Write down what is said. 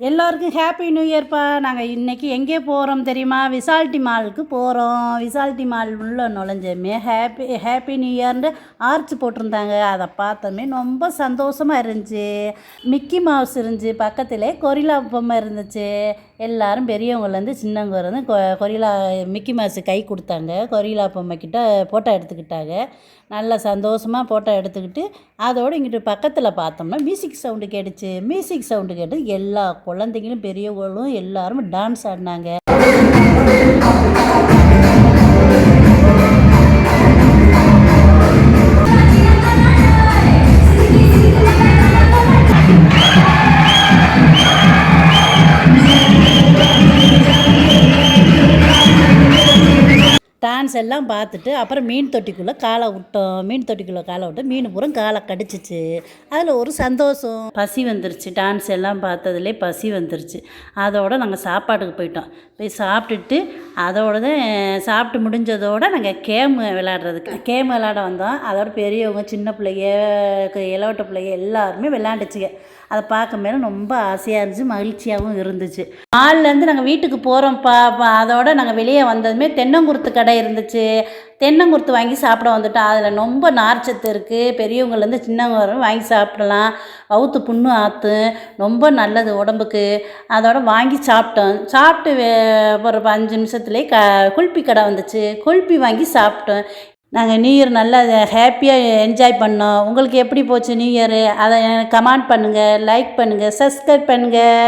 எல்லோருக்கும் happy new இயர்ப்பா. நாங்கள் இன்றைக்கி எங்கே போகிறோம் தெரியுமா? விசால்டி மாலுக்கு போகிறோம். விசால்டி மால் உள்ளே நுழைஞ்சோமே ஹாப்பி நியூ இயர்னு ஆர்ச் போட்டிருந்தாங்க. அதை பார்த்தோமே ரொம்ப சந்தோஷமாக இருந்துச்சு. மிக்கி மவுஸ் இருந்துச்சு, பக்கத்தில் கொரில்லா பொம்மை இருந்துச்சு. எல்லோரும் பெரியவங்கலேருந்து சின்னவங்க இருந்து கொரில்லா மிக்கி மவுஸு கை கொடுத்தாங்க. கொரில்லா பொம்மைக்கிட்ட ஃபோட்டோ எடுத்துக்கிட்டாங்க. நல்லா சந்தோஷமாக ஃபோட்டோ எடுத்துக்கிட்டு அதோடு இங்கிட்டு பக்கத்தில் பார்த்தோம்னா மியூசிக் சவுண்டு கேட்டுச்சு. மியூசிக் சவுண்டு கேட்டு எல்லா குழந்தைங்களும் பெரியவங்களும் எல்லாரும் டான்ஸ் ஆடினாங்க. டான்ஸ் எல்லாம் பார்த்துட்டு அப்புறம் மீன் தொட்டிக்குள்ளே காலை விட்டோம். மீன் தொட்டிக்குள்ளே காலை விட்டு மீன் பூரா காலை கடிச்சிச்சு. அதில் ஒரு சந்தோஷம். பசி வந்துருச்சு. டான்ஸ் எல்லாம் பார்த்ததுலே பசி வந்துருச்சு. அதோடு நாங்கள் சாப்பாட்டுக்கு போயிட்டோம். போய் சாப்பிட்டுட்டு அதோட தான் சாப்பிட்டு முடிஞ்சதோடு நாங்கள் கேம் விளாட வந்தோம். அதோட பெரியவங்க சின்ன பிள்ளைங்க இளவட்ட பிள்ளைங்க எல்லாருமே விளாண்டுச்சுங்க. அதை பார்க்க மேலே ரொம்ப ஆசையாக இருந்துச்சு, மகிழ்ச்சியாகவும் இருந்துச்சு. மால்லேருந்து நாங்கள் வீட்டுக்கு போகிறோம்ப்பா. அதோடு நாங்கள் வெளியே வந்ததுமே தென்னங்குருத்து கடை இருந்துச்சு. தென்னங்குருத்து வாங்கி சாப்பிட வந்துட்டோம். அதில் ரொம்ப நார்ச்சத்து இருக்குது. பெரியவங்கலேருந்து சின்னவங்க வரை வாங்கி சாப்பிடலாம். வவுத்து புண்ணு ஆற்றும், ரொம்ப நல்லது உடம்புக்கு. அதோட வாங்கி சாப்பிட்டோம். சாப்பிட்டு ஒரு 5 நிமிஷத்துலேயே குல்பி கடை வந்துச்சு. குல்பி வாங்கி சாப்பிட்டோம். நாங்கள் நியூ இயர் நல்லா ஹாப்பியாக என்ஜாய் பண்ணோம். உங்களுக்கு எப்படி போச்சு நியூ இயரு? அதை கமெண்ட் பண்ணுங்கள், லைக் பண்ணுங்கள், சப்ஸ்கிரைப் பண்ணுங்கள்.